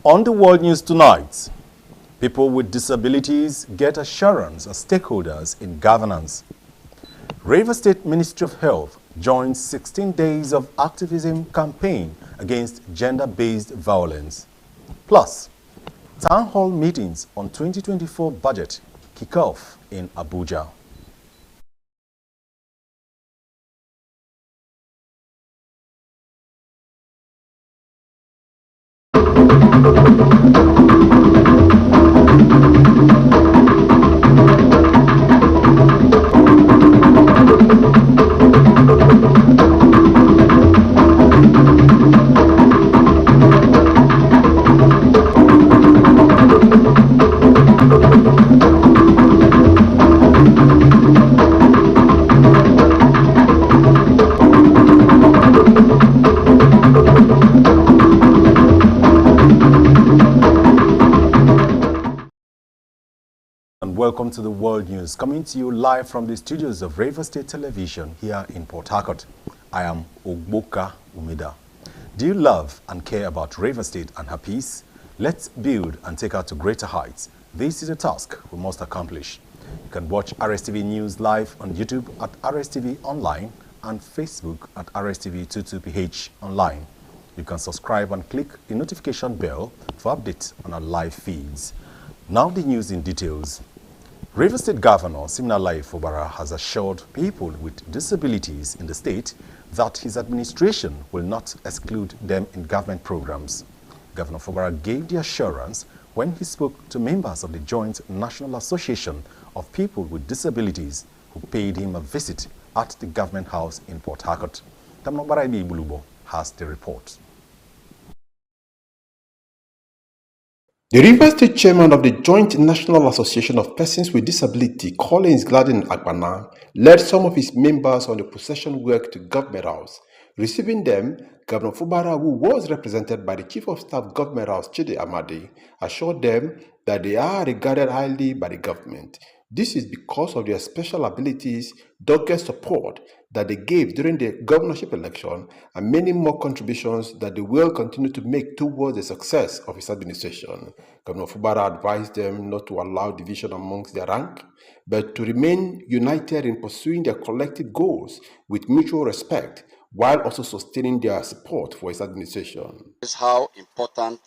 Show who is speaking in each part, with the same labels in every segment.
Speaker 1: On the World News tonight, people with disabilities get assurance as stakeholders in governance. Rivers State Ministry of Health joins 16 days of activism campaign against gender-based violence. Plus, town hall meetings on 2024 budget kick off in Abuja. Welcome to the World News, coming to you live from the studios of Rivers State Television here in Port Harcourt. I am Ogboka Umida. Do you love and care about Rivers State and her peace? Let's build and take her to greater heights. This is a task we must accomplish. You can watch Rstv News live on YouTube at Rstv Online and Facebook at Rstv22PH Online. You can subscribe and click the notification bell for updates on our live feeds. Now the news in details. Rivers State Governor Siminalayi Fubara has assured people with disabilities in the state that his administration will not exclude them in government programs. Governor Fubara gave the assurance when he spoke to members of the Joint National Association of People with Disabilities who paid him a visit at the government house in Port Harcourt. Tamnobaraibi Bulubo has the report.
Speaker 2: The Rivers State Chairman of the Joint National Association of Persons with Disability, Collins Gladden Agbana, led some of his members on the procession work to Government House. Receiving them, Governor Fubara, who was represented by the Chief of Staff Government House, Chidi Amadi, assured them that they are regarded highly by the government. This is because of their special abilities, dogged support that they gave during the governorship election, and many more contributions that they will continue to make towards the success of his administration. Governor Fubara advised them not to allow division amongst their rank, but to remain united in pursuing their collective goals with mutual respect, while also sustaining their support for his administration.
Speaker 3: This is how important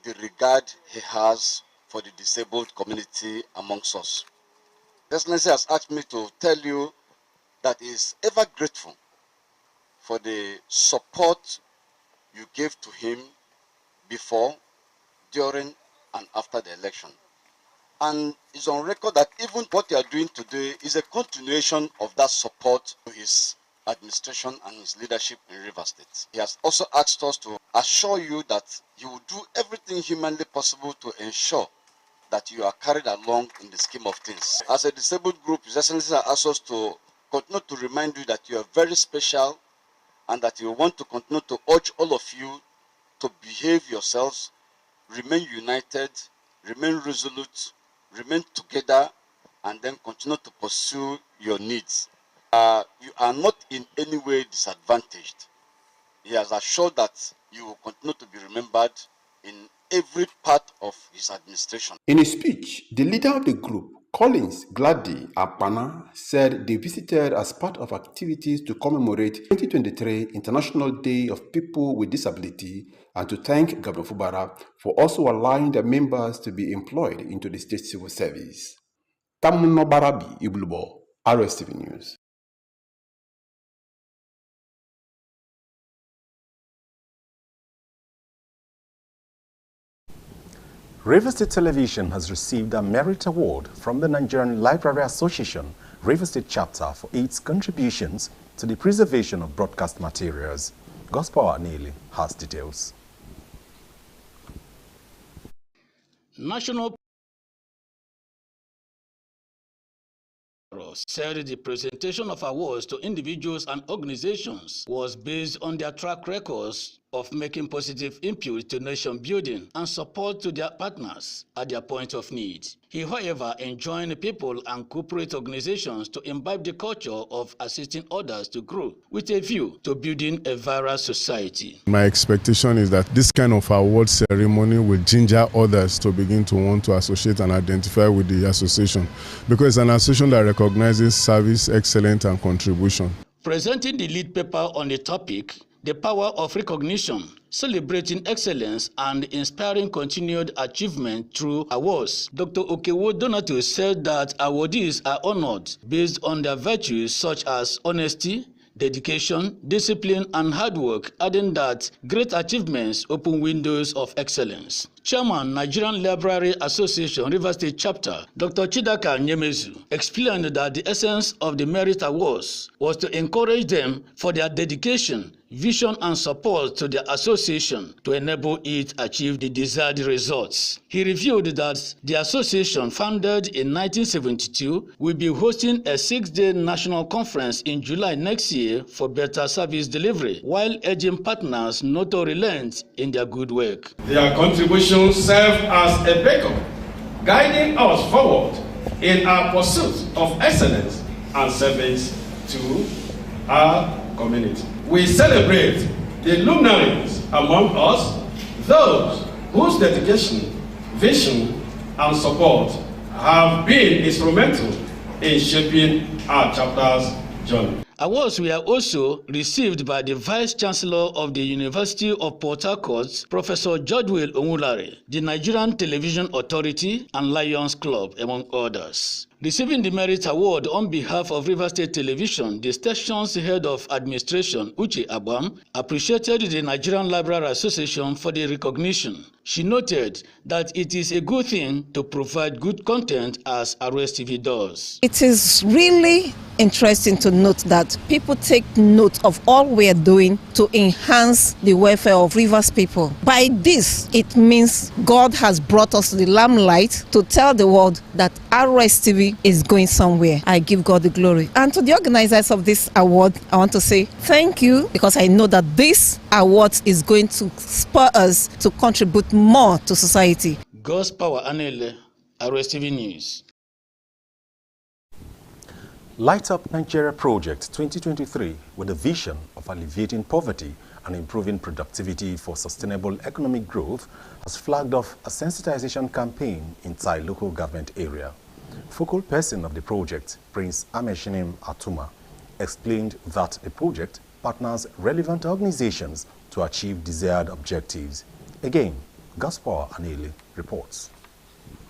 Speaker 3: the regard he has for the disabled community amongst us. His Excellency has asked me to tell you that he is ever grateful for the support you gave to him before, during, and after the election. And it's on record that even what you are doing today is a continuation of that support to his administration and his leadership in Rivers State. He has also asked us to assure you that he will do everything humanly possible to ensure that you are carried along in the scheme of things. As a disabled group, His Excellency has asked us to continue to remind you that you are very special and that you want to continue to urge all of you to behave yourselves, remain united, remain resolute, remain together, and then continue to pursue your needs. You are not in any way disadvantaged. He has assured that you will continue to be remembered in every part of his administration.
Speaker 2: In a speech, the leader of the group, Collins Gladden Agbana, said they visited as part of activities to commemorate 2023 International Day of People with Disability and to thank Governor Fubara for also allowing their members to be employed into the state civil service. Tamuno Barabi Iblubo, Rstv News.
Speaker 1: Rivers State Television has received a Merit Award from the Nigerian Library Association, Rivers State Chapter, for its contributions to the preservation of broadcast materials. Gospel Anili has details.
Speaker 4: National said the presentation of awards to individuals and organizations was based on their track records of making positive input to nation building and support to their partners at their point of need. He, however, enjoined people and corporate organizations to imbibe the culture of assisting others to grow with a view to building a viral society.
Speaker 5: My expectation is that this kind of award ceremony will ginger others to begin to want to associate and identify with the association, because it's an association that recognizes service, excellence, and contribution.
Speaker 4: Presenting the lead paper on the topic, The Power of Recognition, Celebrating Excellence and Inspiring Continued Achievement Through Awards, Dr. Okewo Donato said that awardees are honored based on their virtues such as honesty, dedication, discipline, and hard work, adding that great achievements open windows of excellence. Chairman, Nigerian Library Association, Rivers State Chapter, Dr. Chidaka Nyemezu, explained that the essence of the Merit Awards was to encourage them for their dedication, vision, and support to the association to enable it achieve the desired results. He revealed that the association, founded in 1972, will be hosting a 6-day national conference in July next year for better service delivery, while urging partners not to relent in their good work.
Speaker 6: Their contributions serve as a beacon, guiding us forward in our pursuit of excellence and service to our community. We celebrate the luminaries among us, those whose dedication, vision, and support have been instrumental in shaping our chapter's journey.
Speaker 4: Awards were also received by the Vice Chancellor of the University of Port Harcourt, Professor Jodwell Onwulare, the Nigerian Television Authority, and Lions Club, among others. Receiving the Merit Award on behalf of Rivers State Television, the station's head of administration, Uche Abam, appreciated the Nigerian Library Association for the recognition. She noted that it is a good thing to provide good content as Rstv does.
Speaker 7: It is really interesting to note that people take note of all we are doing to enhance the welfare of Rivers people. By this, it means God has brought us to the limelight to tell the world that Rstv is going somewhere. I give God the glory. And to the organizers of this award, I want to say thank you, because I know that this award is going to spur us to contribute more to society.
Speaker 4: God's Power Anele, Rstv News.
Speaker 1: Light Up Nigeria Project 2023, with a vision of alleviating poverty and improving productivity for sustainable economic growth, has flagged off a sensitization campaign inside local government area. Focal person of the project, Prince Ameshinim Atuma, explained that the project partners relevant organizations to achieve desired objectives. Again, Gaspar Anele reports.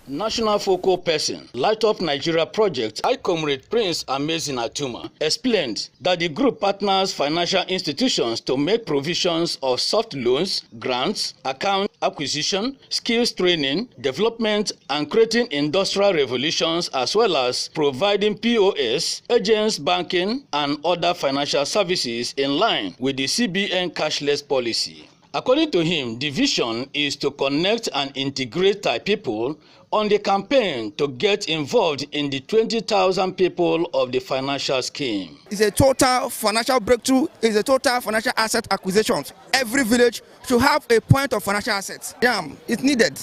Speaker 4: National Focal Person, Light Up Nigeria Project, High Comrade Prince Amazing Atuma, explained that the group partners financial institutions to make provisions of soft loans, grants, account acquisition, skills training, development, and creating industrial revolutions, as well as providing POS, agents banking, and other financial services in line with the CBN cashless policy. According to him, the vision is to connect and integrate Thai people on the campaign to get involved in the 20,000 people of the financial scheme.
Speaker 8: It's a total financial breakthrough, it's a total financial asset acquisition. Every village should have a point of financial assets. Damn, it's needed.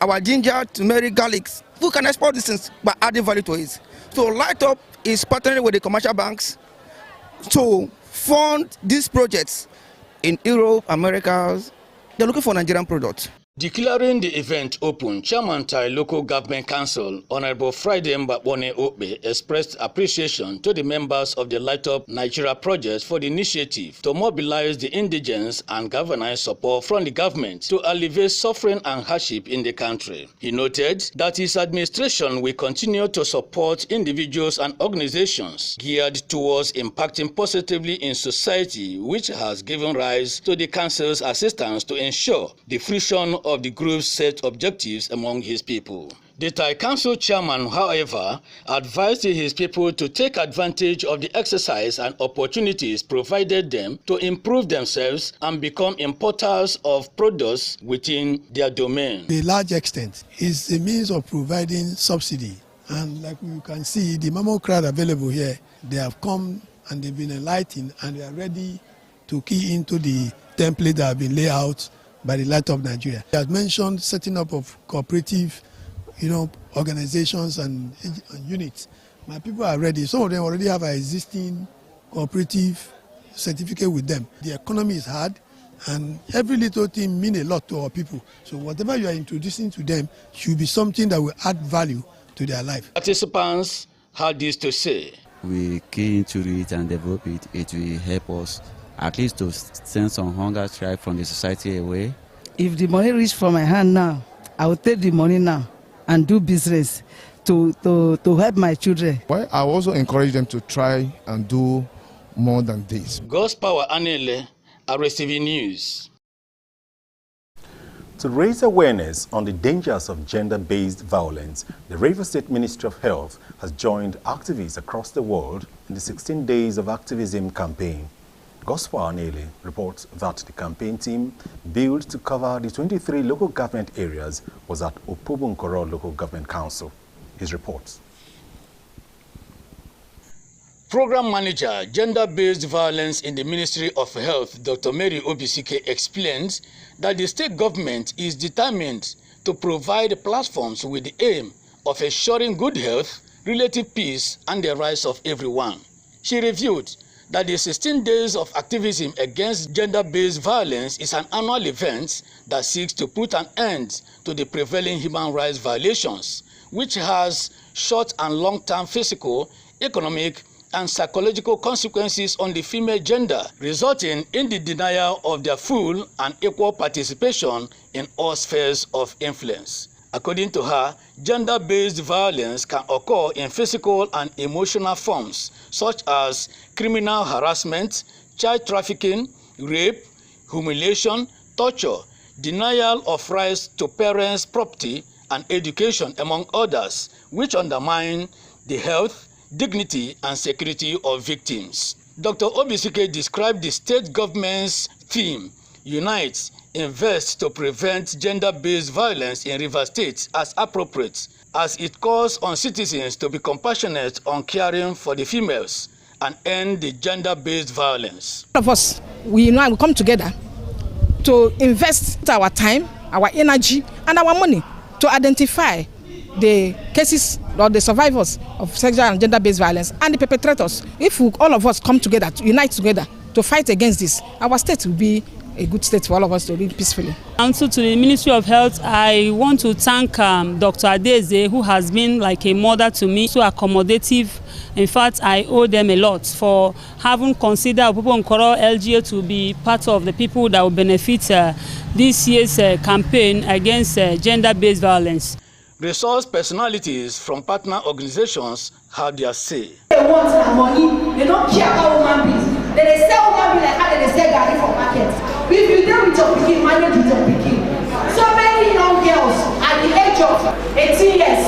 Speaker 8: Our ginger, turmeric, garlics, who can export these things by adding value to it. So Light Up is partnering with the commercial banks to fund these projects in Europe, Americas. They're looking for Nigerian products.
Speaker 4: Declaring the event open, Chairman Thai Local Government Council, Honorable Friday Mbakbone Okbe, expressed appreciation to the members of the Light Up Nigeria project for the initiative to mobilize the indigents and galvanize support from the government to alleviate suffering and hardship in the country. He noted that his administration will continue to support individuals and organizations geared towards impacting positively in society, which has given rise to the council's assistance to ensure the fruition of the group's set objectives among his people. The Thai Council chairman, however, advised his people to take advantage of the exercise and opportunities provided them to improve themselves and become importers of products within their domain.
Speaker 9: To a large extent, is a means of providing subsidy. And like you can see, the mammal crowd available here, they have come and they've been enlightened and they are ready to key into the template that have been laid out by the Light of Nigeria. He has mentioned setting up of cooperative, organizations and units. My people are ready. Some of them already have an existing cooperative certificate with them. The economy is hard, and every little thing means a lot to our people. So whatever you are introducing to them should be something that will add value to their life.
Speaker 4: Participants had this to say.
Speaker 10: We key into it and develop it. It will help us at least to send some hunger stripe from the society away.
Speaker 11: If the money reach from my hand now, I will take the money now and do business to help my children.
Speaker 12: Well, I also encourage them to try and do more than this.
Speaker 4: God's Power Anele, Rstv News.
Speaker 1: To raise awareness on the dangers of gender-based violence, the Rivers State Ministry of Health has joined activists across the world in the 16 Days of Activism campaign. Gospel Anele reports that the campaign team, built to cover the 23 local government areas, was at Opobo-Nkoro Local Government Council. His reports.
Speaker 4: Program Manager, Gender-Based Violence in the Ministry of Health, Dr. Mary Obisike, explains that the state government is determined to provide platforms with the aim of ensuring good health, relative peace, and the rights of everyone. She revealed that the 16 Days of Activism Against Gender-Based Violence is an annual event that seeks to put an end to the prevailing human rights violations, which has short and long-term physical, economic, and psychological consequences on the female gender, resulting in the denial of their full and equal participation in all spheres of influence. According to her, gender-based violence can occur in physical and emotional forms, such as criminal harassment, child trafficking, rape, humiliation, torture, denial of rights to parents' property, and education, among others, which undermine the health, dignity, and security of victims. Dr. Obisike described the state government's theme, Unite, Invest to Prevent Gender-Based Violence in Rivers State, as appropriate, as it calls on citizens to be compassionate on caring for the females and end the gender-based violence.
Speaker 13: All of us, we come together to invest our time, our energy, and our money to identify the cases or the survivors of sexual and gender-based violence and the perpetrators. If all of us come together, to unite together to fight against this, our state will be a good state for all of us to live peacefully.
Speaker 14: Also to the Ministry of Health, I want to thank Dr. Adeze, who has been like a mother to me, so accommodative. In fact, I owe them a lot for having considered Opobo-Nkoro LGA to be part of the people that will benefit this year's campaign against gender-based violence.
Speaker 4: Resource personalities from partner organizations have their say.
Speaker 15: They want their money, they don't care about human beings. They sell human beings like how they sell garri for market. If you deal with your pikin, manage with your pikin. So many young girls at the age of 18 years,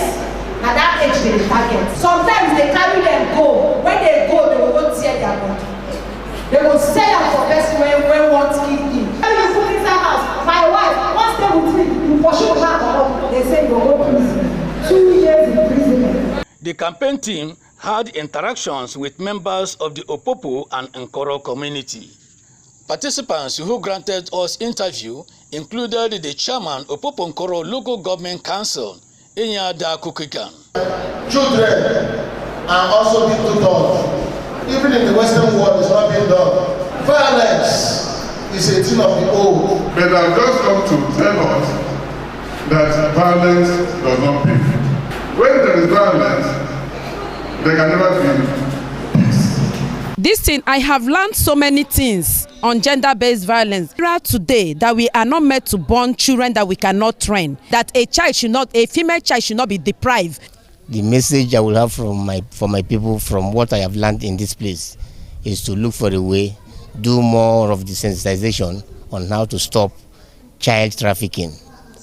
Speaker 15: at that age they target. Sometimes they carry them go. When they go, they will go tear their body. They will sell them for person when one kill him. When you put inside house, my wife, once they will drink, you pursue her up. They say you go prison. 2 years in prison.
Speaker 4: The campaign team had interactions with members of the Opopo and Nkoro community. Participants who granted us interview included the chairman of Opobo-Nkoro Local Government Council, Inyada Kukikan.
Speaker 16: Children are also being done. Even in the Western world, it's not being done. Violence is a thing of the old.
Speaker 5: But I've just come to tell us that violence does not pay. When there is violence, there can never be peace.
Speaker 11: This thing, I have learned so many things on gender-based violence. Today, that we are not meant to born children that we cannot train. That a female child should not be deprived.
Speaker 17: The message I will have for my people, from what I have learned in this place, is to look for a way, do more of the sensitization on how to stop child trafficking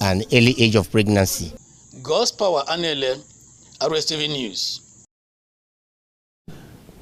Speaker 17: and early age of pregnancy.
Speaker 4: God's Power Anele, Rstv News.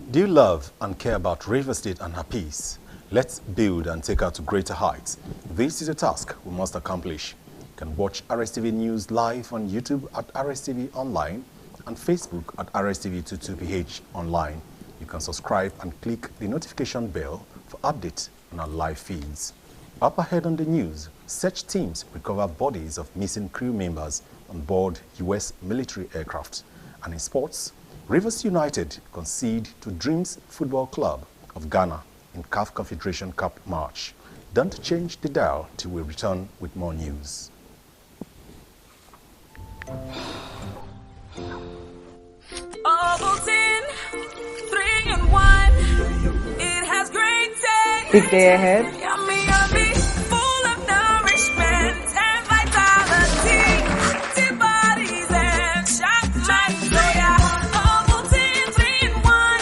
Speaker 1: Do you love and care about Rivers State and her peace? Let's build and take her to greater heights. This is a task we must accomplish. You can watch Rstv News live on YouTube at Rstv Online and Facebook at Rstv22PH Online. You can subscribe and click the notification bell for updates on our live feeds. Up ahead on the news, search teams recover bodies of missing crew members on board U.S. military aircraft. And in sports, Rivers United concede to Dreams Football Club of Ghana in CAF Confederation Cup match. Don't change the dial till we return with more news.
Speaker 18: Ovaltine, 3-in-1. It has great taste.
Speaker 19: Big day ahead.
Speaker 18: Yummy, yummy, full of nourishment and vitality. To bodies and chocolate. So yeah, Ovaltine 3-in-1.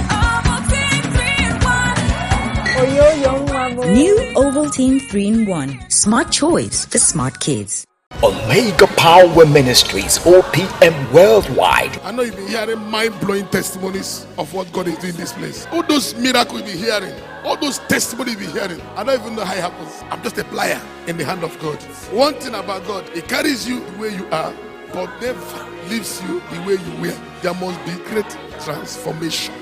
Speaker 18: Ovaltine 3-in-1.
Speaker 19: Oh, yo, young mama.
Speaker 20: New Ovaltine 3-in-1. Smart choice for smart kids.
Speaker 21: Omega Power Ministries, OPM Worldwide.
Speaker 22: I know you've been hearing mind-blowing testimonies of what God is doing in this place. All those miracles you've been hearing, all those testimonies you've been hearing, I don't even know how it happens. I'm just a plier in the hand of God. One thing about God, He carries you the way you are, but never leaves you the way you were. There must be great transformation.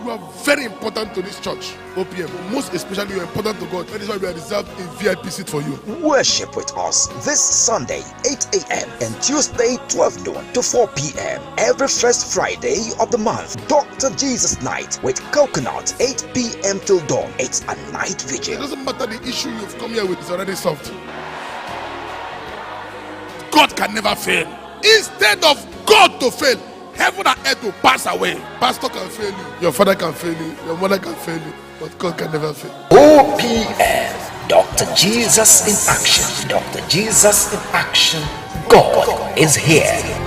Speaker 22: You are very important to this church, OPM. Most especially, you are important to God. That is why we have reserved a VIP seat for you.
Speaker 21: Worship with us this Sunday, 8 a.m. and Tuesday, 12 noon to 4 p.m. Every first Friday of the month, Dr. Jesus Night with Coconut, 8 p.m. till dawn. It's a night vigil.
Speaker 22: It doesn't matter the issue you've come here with, it's already solved. God can never fail. Instead of God to fail, heaven and earth will pass away. Pastor can fail you, your father can fail you, your mother can fail you, but God can never fail.
Speaker 21: OPM, Dr. Jesus in action. Dr. Jesus in action. God is here.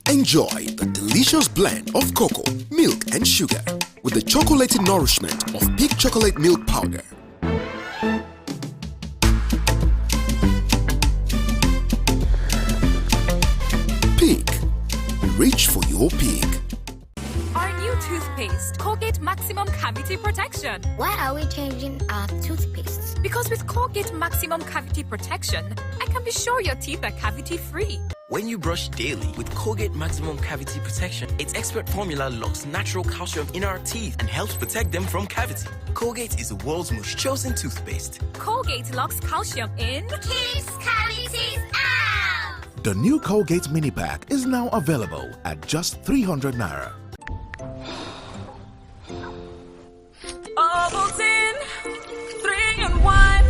Speaker 23: Enjoy the delicious blend of cocoa, milk and sugar with the chocolaty nourishment of Peak Chocolate Milk Powder. Peak. Reach for your peak.
Speaker 24: Our new toothpaste, Colgate Maximum Cavity Protection.
Speaker 25: Why are we changing our toothpaste?
Speaker 24: Because with Colgate Maximum Cavity Protection, I can be sure your teeth are cavity-free.
Speaker 26: When you brush daily with Colgate Maximum Cavity Protection, its expert formula locks natural calcium in our teeth and helps protect them from cavity. Colgate is the world's most chosen toothpaste.
Speaker 24: Colgate locks calcium in,
Speaker 25: keeps cavities out.
Speaker 23: The new Colgate Mini Pack is now available at just 300 Naira.
Speaker 18: Ovaltine, 3-in-1.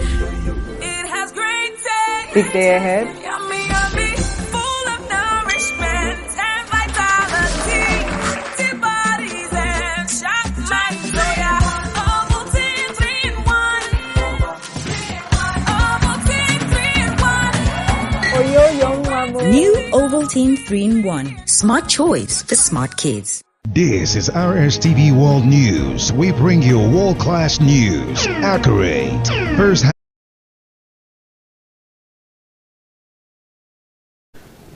Speaker 18: It has great taste.
Speaker 19: Big day ahead.
Speaker 18: Yummy, yummy, full of nourishment and vitality. To bodies and chocolate. So yeah, Ovaltine 3-in-1. Ovaltine 3-in-1.
Speaker 19: Oh, yo, young mama.
Speaker 20: New Ovaltine 3-in-1. Smart choice for smart kids.
Speaker 27: This is Rstv World News. We bring you world-class news, accurate, first.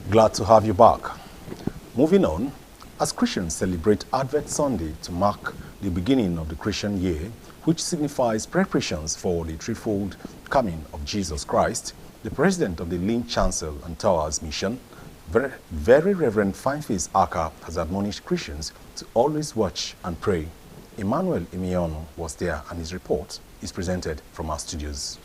Speaker 1: Glad to have you back. Moving on, as Christians celebrate Advent Sunday to mark the beginning of the Christian year, which signifies preparations for the threefold coming of Jesus Christ, the president of the Lynn Chancel and Towers Mission, Very Reverend Fineface Aka, has admonished Christians to always watch and pray. Emmanuel Emiono was there, and his report is presented from our studios.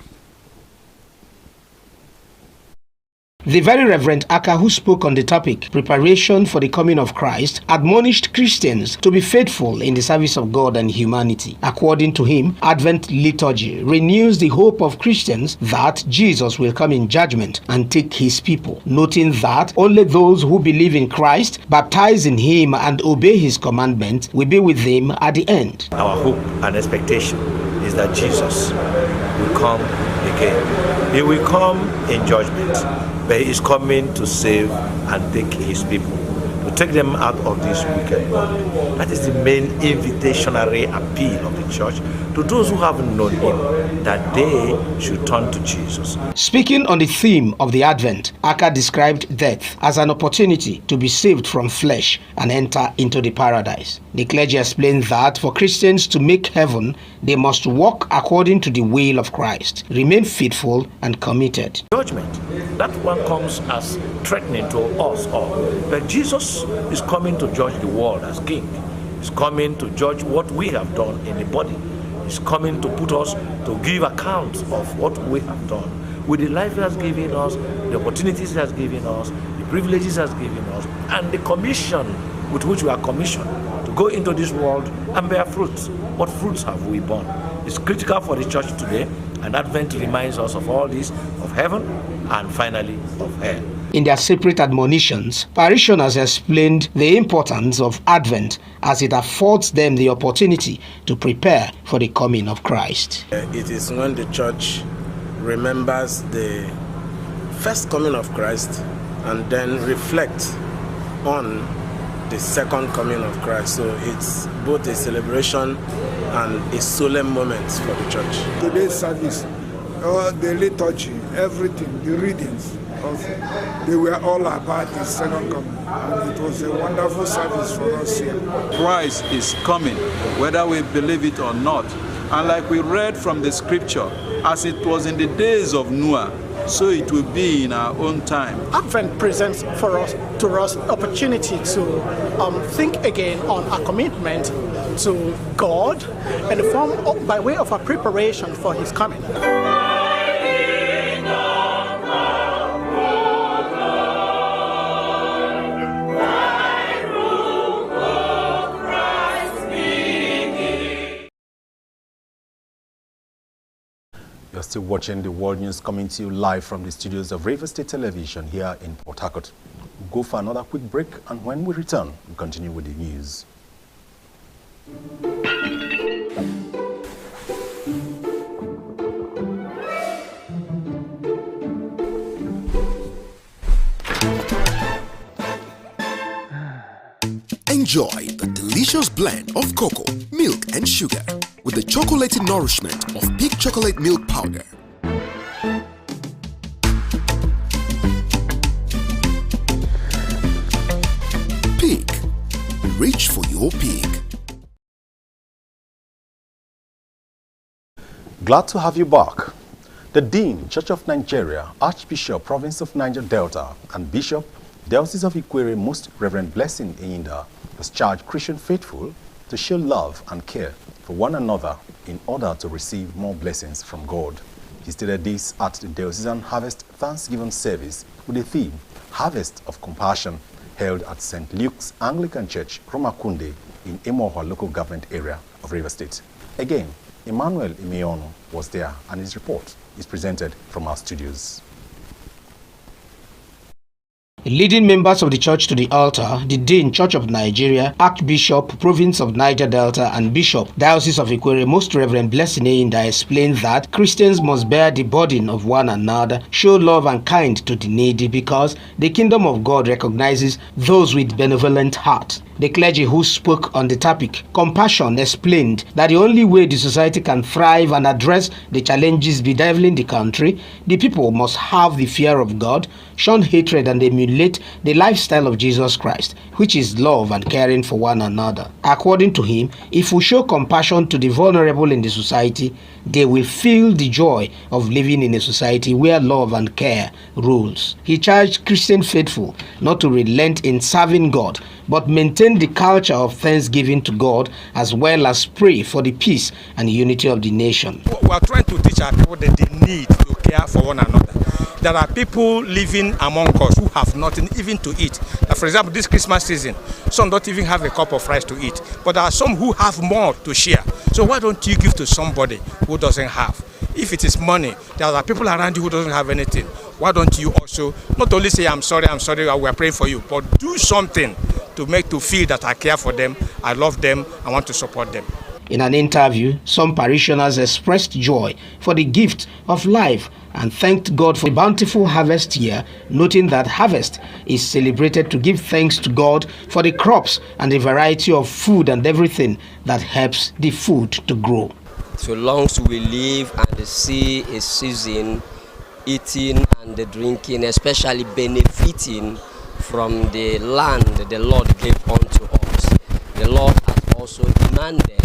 Speaker 28: The Very Reverend Aka, who spoke on the topic, preparation for the coming of Christ, admonished Christians to be faithful in the service of God and humanity. According to him, Advent liturgy renews the hope of Christians that Jesus will come in judgment and take his people, noting that only those who believe in Christ, baptize in him and obey his commandment will be with him at the end.
Speaker 29: Our hope and expectation is that Jesus will come again. He will come in judgment, but he is coming to save and take his people, to take them out of this wicked world. That is the main invitationary appeal of the church to those who haven't known him, that they should turn to Jesus.
Speaker 28: Speaking on the theme of the Advent, Aka described death as an opportunity to be saved from flesh and enter into the paradise. The clergy explained that for Christians to make heaven, they must walk according to the will of Christ, remain faithful and committed.
Speaker 29: Judgment, that one comes as threatening to us all. But Jesus is coming to judge the world as king. He's coming to judge what we have done in the body. He's coming to put us to give account of what we have done. With the life he has given us, the opportunities he has given us, the privileges he has given us, and the commission with which we are commissioned to go into this world and bear fruits. What fruits have we borne? It's critical for the church today, and Advent reminds us of all this, of heaven and finally of hell.
Speaker 28: In their separate admonitions, parishioners explained the importance of Advent as it affords them the opportunity to prepare for the coming of Christ.
Speaker 2: It is when the church remembers the first coming of Christ and then reflect on the second coming of Christ. So it's both a celebration and a solemn moment for the church.
Speaker 3: Today's service, the liturgy, everything, the readings, they were all about the second coming. And it was a wonderful service for us here.
Speaker 6: Christ is coming, whether we believe it or not. And like we read from the scripture, as it was in the days of Noah, so it will be in our own time.
Speaker 7: Advent presents to us opportunity to think again on our commitment to God and by way of our preparation for His coming.
Speaker 1: You're still watching the World News coming to you live from the studios of Rstv Television here in Port Harcourt. We'll go for another quick break, and when we return, we'll continue with the news.
Speaker 23: Enjoy the delicious blend of cocoa, milk, and sugar with the chocolated nourishment of Peak Chocolate Milk Powder. Peak. Reach for your peak.
Speaker 1: Glad to have you back. The Dean, Church of Nigeria, Archbishop, Province of Niger Delta, and Bishop, Diocese of Ikwere, Most Reverend Blessing Eyinda, has charged Christian faithful to show love and care for one another in order to receive more blessings from God. He stated this at the Diocesan Harvest Thanksgiving service with the theme, Harvest of Compassion, held at St. Luke's Anglican Church, Romakunde, in Emohua local government area of Rivers State. Again, Emmanuel Imiono was there, and his report is presented from our studios.
Speaker 28: Leading members of the church to the altar, the Dean, Church of Nigeria, Archbishop, Province of Niger Delta, and Bishop, Diocese of Ikwere, Most Reverend Blessing Eyinda, explained that Christians must bear the burden of one another, show love and kind to the needy, because the kingdom of God recognizes those with benevolent heart. The clergy who spoke on the topic, compassion, explained that the only way the society can thrive and address the challenges bedeviling the country, the people must have the fear of God, shun hatred, and emulate the lifestyle of Jesus Christ, which is love and caring for one another. According to him, if we show compassion to the vulnerable in the society, they will feel the joy of living in a society where love and care rules. He charged Christian faithful not to relent in serving God, but maintain the culture of thanksgiving to God, as well as pray for the peace and unity of the nation.
Speaker 8: We are trying to teach our people that they need to care for one another. There are people living among us who have nothing even to eat. For example, this Christmas season, some don't even have a cup of rice to eat, but there are some who have more to share. So why don't you give to somebody who doesn't have? If it is money, there are people around you who doesn't have anything. Why don't you also not only say, I'm sorry, we are praying for you, but do something to feel that I care for them, I love them, I want to support them.
Speaker 28: In an interview, some parishioners expressed joy for the gift of life and thanked God for the bountiful harvest year, noting that harvest is celebrated to give thanks to God for the crops and the variety of food and everything that helps the food to grow.
Speaker 9: So long as we live and see a season, eating and drinking, especially benefiting from the land the Lord gave unto us. The Lord has also demanded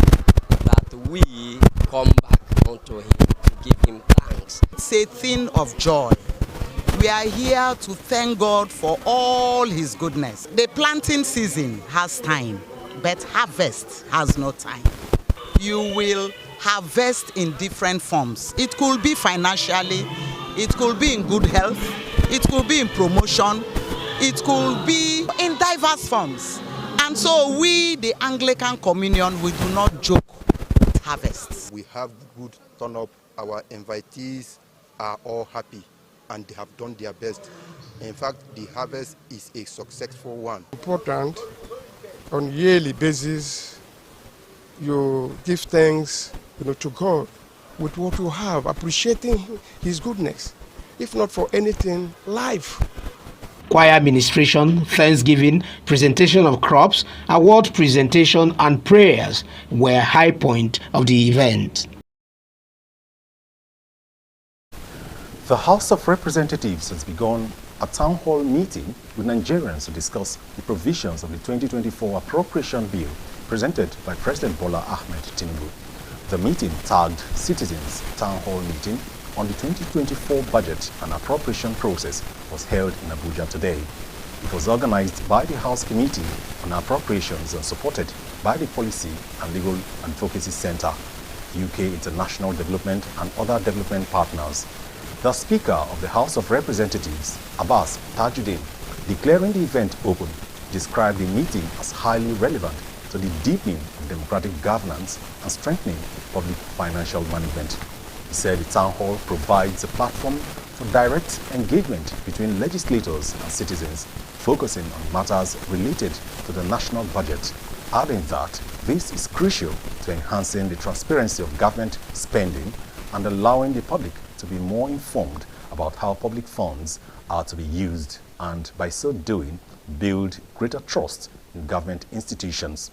Speaker 9: that we come back unto him to give him thanks.
Speaker 5: It's a thing of joy. We are here to thank God for all his goodness. The planting season has time, but harvest has no time. You will harvest in different forms. It could be financially, it could be in good health, it could be in promotion, it could be in diverse forms. And so we, the Anglican Communion, we do not joke with harvests.
Speaker 10: We have good turn up. Our invitees are all happy and they have done their best. In fact, the harvest is a successful one.
Speaker 11: Important on yearly basis, you give thanks, to God with what you have, appreciating his goodness. If not for anything, life.
Speaker 28: Choir administration, thanksgiving, presentation of crops, award presentation and prayers were high point of the event.
Speaker 1: The House of Representatives has begun a town hall meeting with Nigerians to discuss the provisions of the 2024 appropriation bill presented by President Bola Ahmed Tinubu. The meeting, tagged Citizens Town Hall Meeting on the 2024 budget and appropriation process, was held in Abuja today. It was organized by the House Committee on Appropriations and supported by the Policy and Legal Advocacy Center, UK International Development and other development partners. The Speaker of the House of Representatives, Abbas Tajuddin, declaring the event open, described the meeting as highly relevant to the deepening of democratic governance and strengthening public financial management. He said the town hall provides a platform for direct engagement between legislators and citizens, focusing on matters related to the national budget, adding that this is crucial to enhancing the transparency of government spending and allowing the public to be more informed about how public funds are to be used and, by so doing, build greater trust in government institutions.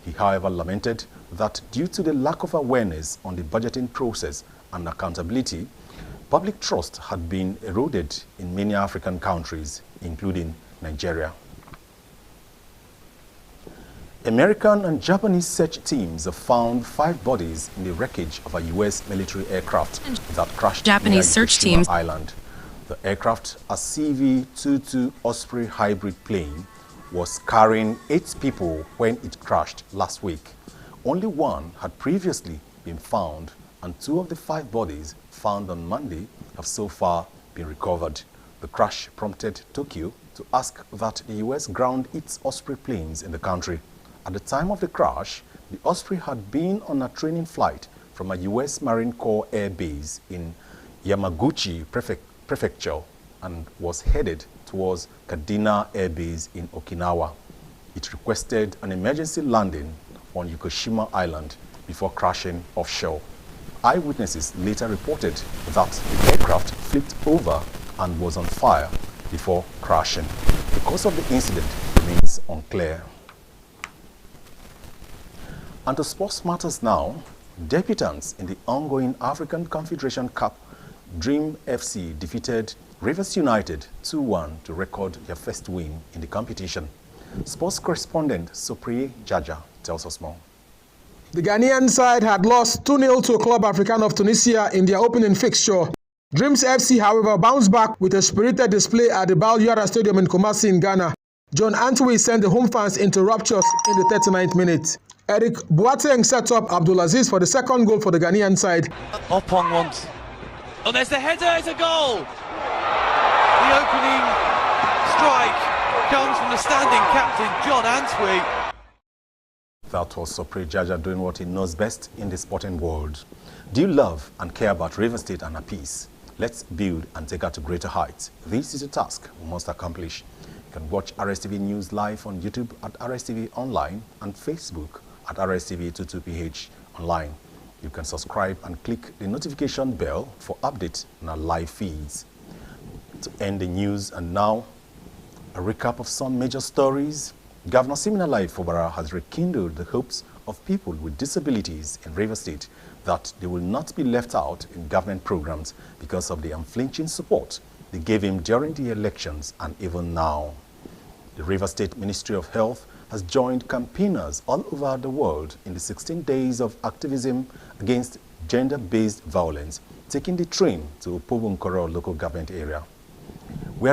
Speaker 1: He, however, lamented that due to the lack of awareness on the budgeting process and accountability, public trust had been eroded in many African countries, including Nigeria. American and Japanese search teams have found 5 bodies in the wreckage of a U.S. military aircraft that crashed
Speaker 12: Japanese
Speaker 1: near
Speaker 12: search
Speaker 1: Hiroshima
Speaker 12: teams.
Speaker 1: Island. The aircraft, a CV-22 Osprey hybrid plane, was carrying 8 people when it crashed last week. Only one had previously been found, and 2 of the 5 bodies found on Monday have so far been recovered. The crash prompted Tokyo to ask that the U.S. ground its Osprey planes in the country. At the time of the crash, the Osprey had been on a training flight from a U.S. Marine Corps air base in Yamaguchi Prefecture and was headed towards Kadena Air Base in Okinawa. It requested an emergency landing on Yokoshima Island before crashing offshore. Eyewitnesses later reported that the aircraft flipped over and was on fire before crashing. The cause of the incident remains unclear. And to sports matters now, debutants in the ongoing African Confederation Cup, Dream FC defeated Rivers United 2-1 to record their first win in the competition. Sports correspondent Sopriye Jaja tells us more.
Speaker 13: The Ghanaian side had lost 2-0 to Club African of Tunisia in their opening fixture. Dreams FC, however, bounced back with a spirited display at the Bal Stadium in Kumasi in Ghana. John Antwi sent the home fans into raptures in the 39th minute. Eric Boateng set up Abdulaziz for the second goal for the Ghanaian side.
Speaker 14: Up on once. Oh, there's the header, it's a goal! The opening strike comes from the standing captain, John Antwi.
Speaker 1: That was Sopriye Jaja doing what he knows best in the sporting world. Do you love and care about Rivers State and her peace? Let's build and take her to greater heights. This is a task we must accomplish. You can watch Rstv News live on YouTube at Rstv Online and Facebook at RSTV22PH Online. You can subscribe and click the notification bell for updates on our live feeds. To end the news, and now a recap of some major stories. Governor Siminalayi Fubara has rekindled the hopes of people with disabilities in Rivers State that they will not be left out in government programs because of the unflinching support they gave him during the elections and even now. The Rivers State Ministry of Health has joined campaigners all over the world in the 16 days of activism against gender-based violence, taking the train to Pobunkoro local government area. We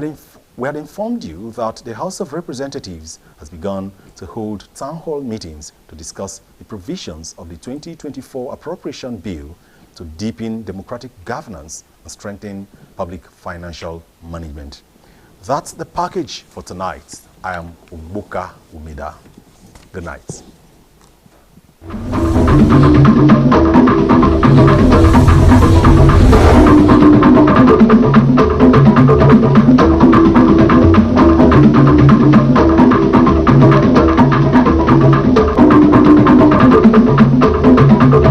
Speaker 1: had informed you that the House of Representatives has begun to hold town hall meetings to discuss the provisions of the 2024 appropriation bill to deepen democratic governance and strengthen public financial management. That's the package for tonight. I am Ogboka Umida. Good night.